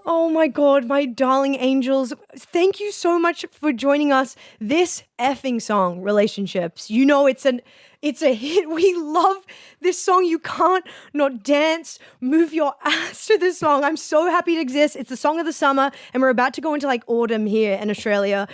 Oh my God, my darling angels. Thank you so much for joining us. This effing song, Relationships. You know it's a hit. We love this song. You can't not dance, move your ass to this song. I'm so happy it exists. It's the song of the summer, and we're about to go into like autumn here in Australia.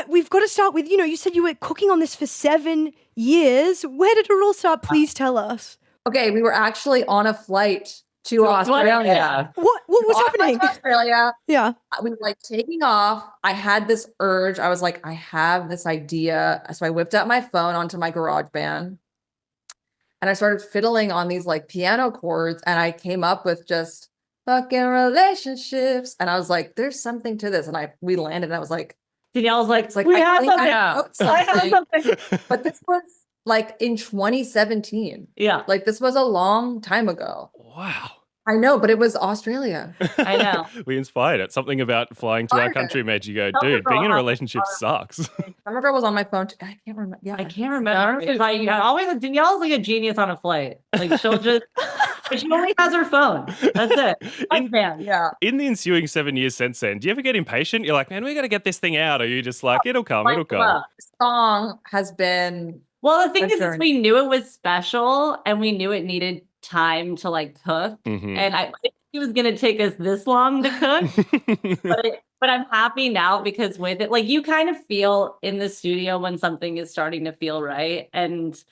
We've got to start with, you said you were cooking on this for 7 years. Where did it all start? Please tell us. Okay, we were actually on a flight to Australia. What was happening? To Australia. Yeah. We were like taking off. I had this urge. I was like, I have this idea. So I whipped out my phone onto my GarageBand and I started fiddling on these like piano chords, and I came up with just fucking relationships. And I was like, there's something to this. And we landed and I was like, Danielle's like, it's like, we I have think something. I wrote I have something. But this was like in 2017. Yeah. Like this was a long time ago. Wow. I know, but it was Australia. I know. We inspired it. Something about flying to our country made you go, dude, being in a relationship sucks. I remember I was on my phone. I can't remember. Yeah, I can't remember. Danielle's like a genius on a flight. Like she'll just, but she only has her phone. That's it. Yeah. In the ensuing 7 years since then, do you ever get impatient? You're like, man, we got to get this thing out. Or are you just like, it'll come, it'll come. This song has been. Well, the thing is we knew it was special and we knew it needed time to like cook. Mm-hmm. And I think it was going to take us this long to cook. but I'm happy now because with it, like you kind of feel in the studio when something is starting to feel right. And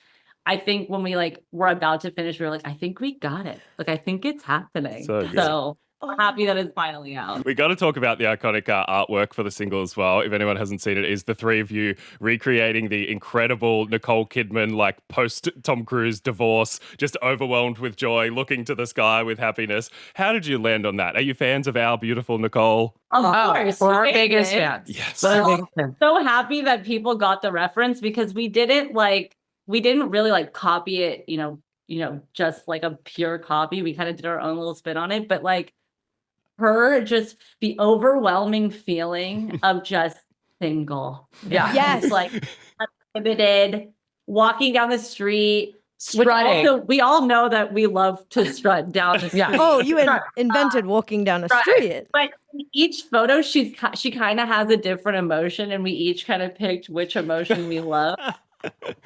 I think when we like were about to finish, we were like, I think we got it. Like, I think it's happening. So I'm happy that it's finally out. We got to talk about the iconic artwork for the single as well. If anyone hasn't seen it, is the three of you recreating the incredible Nicole Kidman, like post Tom Cruise divorce, just overwhelmed with joy, looking to the sky with happiness. How did you land on that? Are you fans of our beautiful Nicole? Of course. We're our biggest fans. Yes. So happy that people got the reference because we didn't really like copy it, just like a pure copy. We kind of did our own little spin on it, but like her just the overwhelming feeling of just single. Yeah. Yes. Like unlimited, walking down the street. Strutting. Also, we all know that we love to strut down the street. Yeah. Oh, you invented walking down a street. But in each photo, she kind of has a different emotion, and we each kind of picked which emotion we love.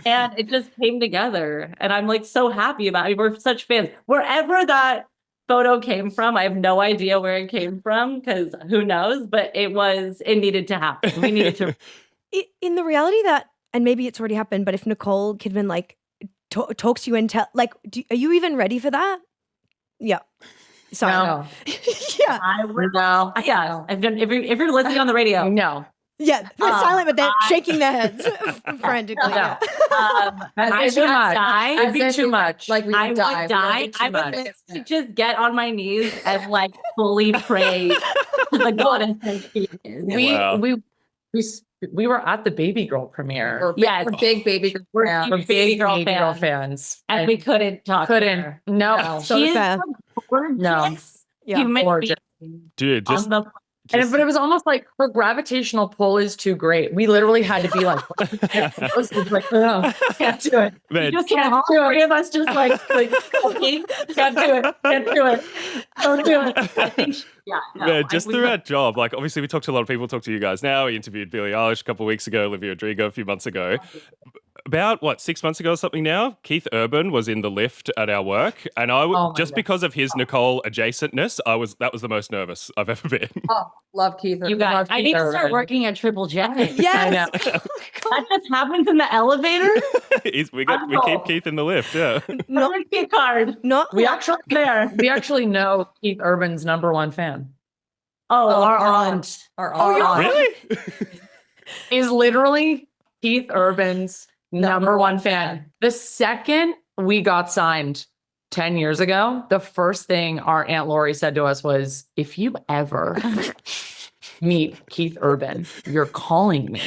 And it just came together. And I'm like so happy about it. We're such fans. Wherever that photo came from, I have no idea where it came from because who knows, but it needed to happen. We needed to. In the reality that, and maybe it's already happened, but if Nicole Kidman like talks to you and are you even ready for that? Yeah. Sorry. No. Yeah. I would know. Yeah. If you're listening on the radio. No. Yeah. They're silent, but they're shaking their heads frantically. No. Yeah. That'd be too much. It'd be too much. Like we I would would die. die. I would just get on my knees and like fully pray to the goddess that she is. Wow. We were at the Babygirl premiere. Yes. We're big Babygirl fans. We're big Babygirl Babygirl fans. And we couldn't talk to her. No. So She is fair. gorgeous. Yeah. Human Gorgeous. being Dude, just on the But it was almost like her gravitational pull is too great. We literally had to be like, no, can't do it. man, just all three of us just like okay, can't do it, don't do it. I think just through our job, like obviously we talked to a lot of people, talk to you guys now. We interviewed Billie Eilish a couple of weeks ago, Olivia Rodrigo a few months ago. About 6 months ago or something now, Keith Urban was in the lift at our work, and because of his Nicole adjacentness, that was the most nervous I've ever been. Oh, love Keith. you guys, I need to start working at Triple J. Yes. I know. That just happens in the elevator. we keep Keith in the lift, yeah. Not a key card. Not We actually know Keith Urban's #1 fan. Our aunt. Our aunt. Really? Is literally Keith Urban's #1 fan. The second we got signed 10 years ago, the first thing our Aunt Lori said to us was, if you ever meet Keith Urban, you're calling me.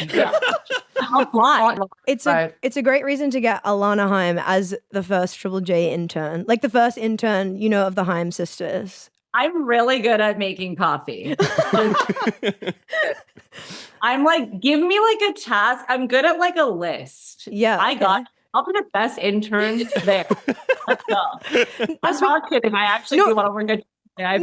I'll fly. It's a great reason to get Alana Haim as the first Triple J intern, like the first intern, of the Haim sisters. I'm really good at making coffee. I'm like, give me like a task. I'm good at like a list. Yeah. I'll be the best intern there. Let's go. I'm not kidding. I actually do want to work at Yeah, I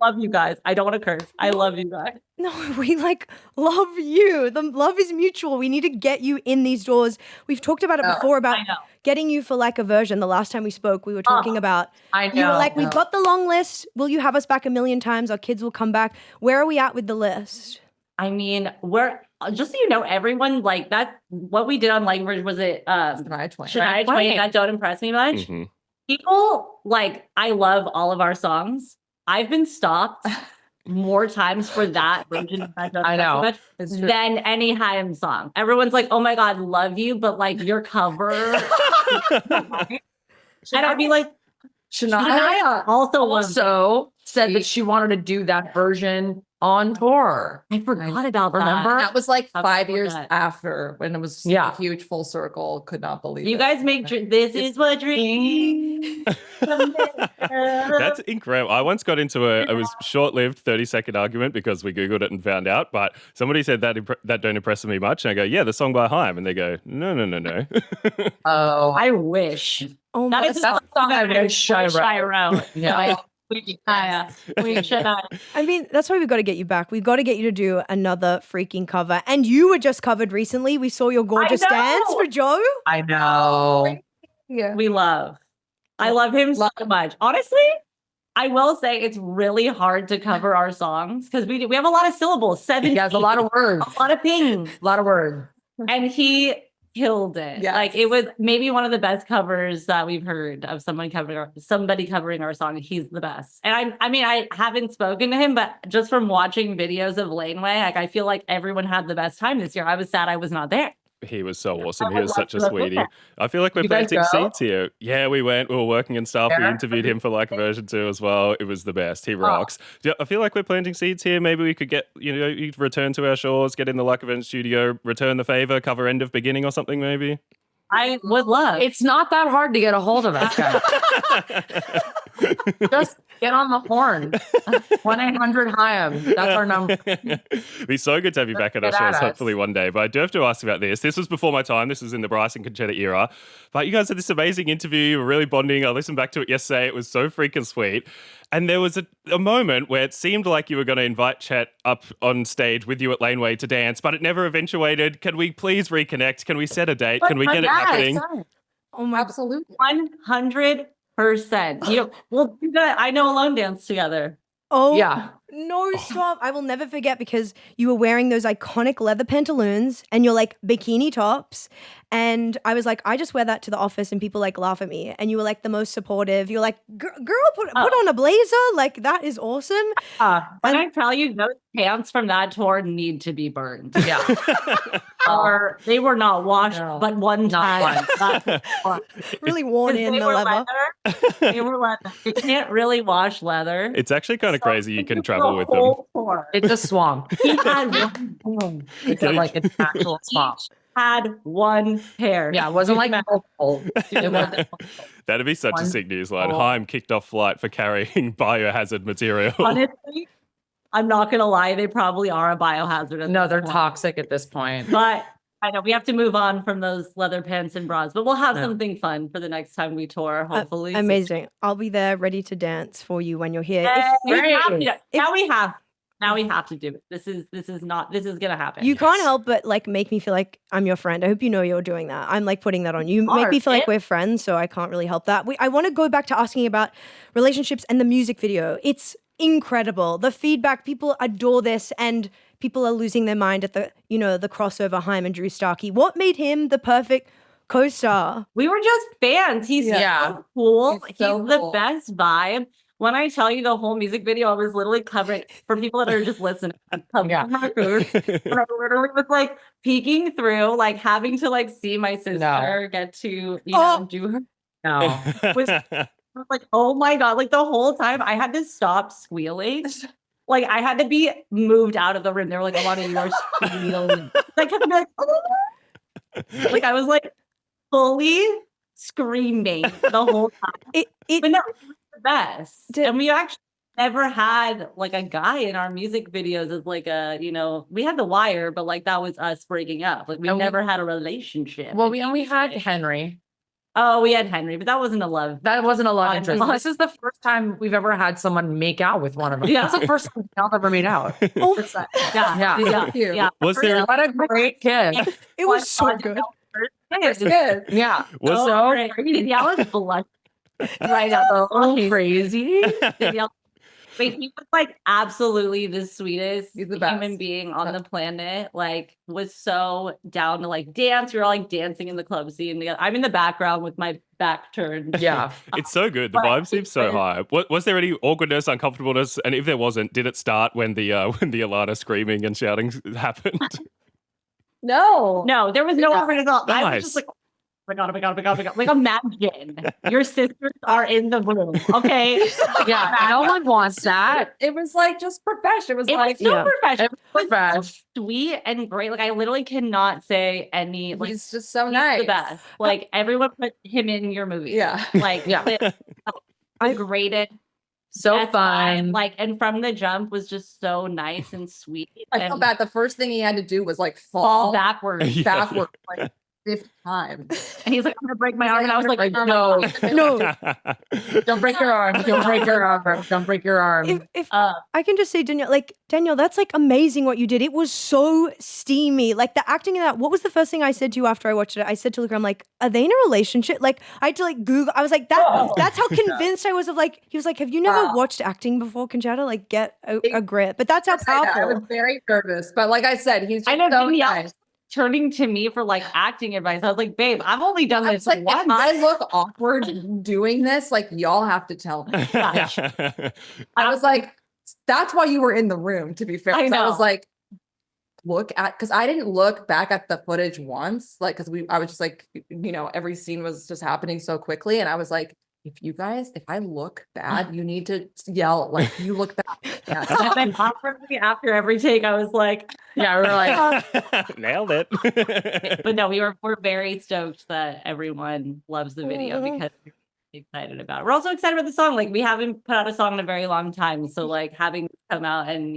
love you guys. I don't want to curse. I love you guys. No, we like love you. The love is mutual. We need to get you in these doors. We've talked about it before about I know. getting you for like a version. The last time we spoke, we were talking about. I know. You were like, we've got the long list. Will you have us back a million times? Our kids will come back. Where are we at with the list? I mean, we're just so you know, everyone like that. What we did on Language was it Shania Twain. Shania Twain that don't impress me much. Mhm. People like I love all of our songs. I've been stopped more times for that version of that don't I know. impress me much than any Haim song. Everyone's like, "Oh my god, love you," but like your cover, and I'd be like, Shania also said that she wanted to do that version on tour. I forgot about Remember? That was like How 5 cool years that. after when it was Yeah. a huge full circle. Could not believe You it. guys make this is what dreams. That's incredible. I once got into it was short-lived 30-second argument because we Googled it and found out, but somebody said that that don't impress me much. And I go, yeah, the song by Haim. And they go, no. Oh, I wish. Oh That my is that's a a song I that wish I wrote. Yeah. Yeah. We should not. I mean, that's why we've got to get you back. We've got to get you to do another freaking cover. And you were just covered recently. We saw your gorgeous know. dance for Joe. I know. Yeah. We love. I love him so much. Honestly, I will say it's really hard to cover our songs because we have a lot of syllables, 17. He has a lot of words. a lot of things. A lot of words. And he killed it. Yes. Like it was maybe one of the best covers that we've heard of somebody covering our song. He's the best. And I mean, I haven't spoken to him, but just from watching videos of Laneway, like I feel like everyone had the best time this year. I was sad I was not there. He was so awesome. I He would was love such a to go sweetie. there. I feel like we're You guys planting go? seeds here. Yeah, we went. We were working and stuff. We Yeah. interviewed him for like version 2 as well. It was the best. He rocks. Yeah, I feel like we're planting seeds here. Maybe we could get, you return to our shores, get in the Like Event studio, return the favor, cover end of beginning or something maybe. I would love. It's not that hard to get a hold of us, guys. Just get on the horn. 1-800-HAIM. That's our number. It'd be so good to have you back at our Get at shows, us. hopefully one day. But I do have to ask about this. This was before my time. This was in the Bryce and Concetta era. But you guys had this amazing interview. You were really bonding. I listened back to it yesterday. It was so freaking sweet. And there was a moment where it seemed like you were going to invite Chet up on stage with you at Laneway to dance, but it never eventuated. Can we please reconnect? Can we set a date? Can we get it happening? Oh my Absolutely. 100%. We'll do that. I know Alone Dance together. Oh, Yeah. no, stop. I will never forget because you were wearing those iconic leather pantaloons and your like bikini tops. And I was like, I just wear that to the office and people like laugh at me. And you were like the most supportive. You're like, girl, put on a blazer. Like, that is awesome. When I tell you those pants from that tour need to be burned. Yeah. Or they were not washed, No. but one time. Really worn in They the were leather. They were leather. You can't really wash leather. It's actually kind of So crazy you think can of travel the with them. whole tour. It's a swamp. He had one boom. It's like an actual swamp. Had one pair. Yeah, it wasn't like multiple. It wasn't. That'd be such a One sick news line. full- Haim kicked off flight for carrying biohazard material. Honestly, I'm not gonna lie, they probably are a biohazard. at No, this they're point. toxic at this point. But I know we have to move on from those leather pants and bras, but we'll have Yeah. something fun for the next time we tour, hopefully. Amazing. I'll be there ready to dance for you when you're here. Yay, we Great. have to- now we have to do it. This is gonna happen. You can't help but like make me feel like I'm your friend. I hope you know you're doing that. I'm like putting that on you. Make me feel like we're friends, so I can't really help that. I want to go back to asking about relationships and the music video. It's incredible. The feedback, people adore this, and people are losing their mind at the crossover Haim and Drew Starkey. What made him the perfect co-star? We were just fans. He's Yeah. so cool. He's so He's the cool. best vibe. When I tell you the whole music video, I was literally covering for people that are just listening. Yeah. And I literally was like peeking through, like having to like see my sister get to do her. No. I was like, oh my God, like the whole time I had to stop squealing. Like I had to be moved out of the room. They were like, Alana, you are squealing. I kept being like, oh. Like I was like fully screaming the whole time. But no, it was the best. And we actually never had like a guy in our music videos as like we had The Wire, but like that was us breaking up. Like we And never had a relationship. Well, we had Henry. Oh, we had Henry, but that wasn't a love. That wasn't a love Fine. interest. This is the first time we've ever had someone make out with one of us. Yeah. That's the first time y'all ever made out. Oh, Yeah. Yeah. Cute. Yeah. Was there What a great kid. it was so good. It's good. Yeah. was So Danielle was blushing right now. so crazy. Danielle, wait, he was like absolutely the sweetest He's the human best. being on the planet. Like, was so down to like dance. We were all like dancing in the club scene together. I'm in the background with my back turned. Yeah. It's so good. The vibe seems so high. Was there any awkwardness, uncomfortableness? And if there wasn't, did it start when the Alana screaming and shouting happened? No. No, there was no awkwardness at all. I was Nice. just like, oh my god, oh my god, oh my god, oh my god. Like, imagine your sisters are in the room. Okay. Yeah. No one wants that. It was like just professional. It was It like was so professional. It was It was fresh. so sweet and great. Like, I literally cannot say any like he's just so he's nice. the best. Like, everyone put him in your movie. Yeah. Like, Yeah. I graded So fun. Like, and from the jump was just so nice and sweet. I and felt bad. The first thing he had to do was like fall fall backwards. Yeah. backward like 50 times. And he's like, I'm gonna break my arm. And I was like, Like, oh my no. God. No, Don't break your arm. Don't break your arm. Don't break your arm. if Uh, I can just say, Danielle, that's like amazing what you did. It was so steamy. Like the acting in that. What was the first thing I said to you after I watched it? I said to Luka, I'm like, are they in a relationship? Like I had to like Google. I was like, that's how convinced I was of like, he was like, have you never Wow. watched acting before, Concetta? Like get a grip. But that's how I know, I powerful. was very nervous, but like I said, he's just I know so Danielle nice. turning to me for like acting advice. I was like, babe, I've only done I this was like, once. if I look awkward doing this, like y'all have to tell me. I was like, that's why you were in the room, to be fair. I 'Cause I was know. like, because I didn't look back at the footage once, like, I was just like, every scene was just happening so quickly. And I was like, if I look bad, you need to yell, like, you look bad. And Yeah. then awkwardly after every take, I was like, Yeah, we were like, Nailed it. but no, we're very stoked that everyone loves the video Aw. because we're excited about it. We're also excited about the song. Like, we haven't put out a song in a very long time. So like having it come out and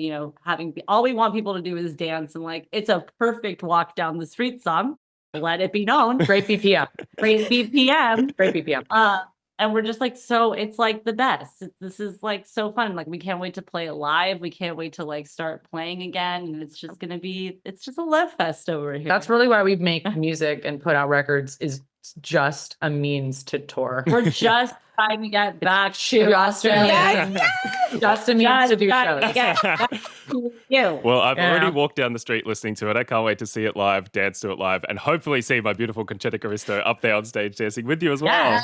all we want people to do is dance, and like it's a perfect walk down the street song. Let it be known. great BPM. Great BPM. Great BPM. And we're just like, so it's like the best. This is like so fun. Like, we can't wait to play it live. We can't wait to like start playing again. And it's just a love fest over here. That's really why we make music and put out records, is just a means to tour. we're just trying to get back to To Australia. Just a means to do trying shows. get back to you. Well, I've Yeah. already walked down the street listening to it. I can't wait to see it live, dance to it live, and hopefully see my beautiful Concetta Caristo up there on stage dancing with you as well. Yeah.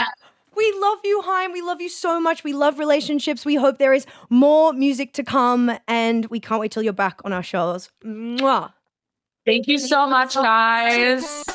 We love you, Haim. We love you so much. We love relationships. We hope there is more music to come, and we can't wait till you're back on our shows. Mwah. Thank you so much, guys.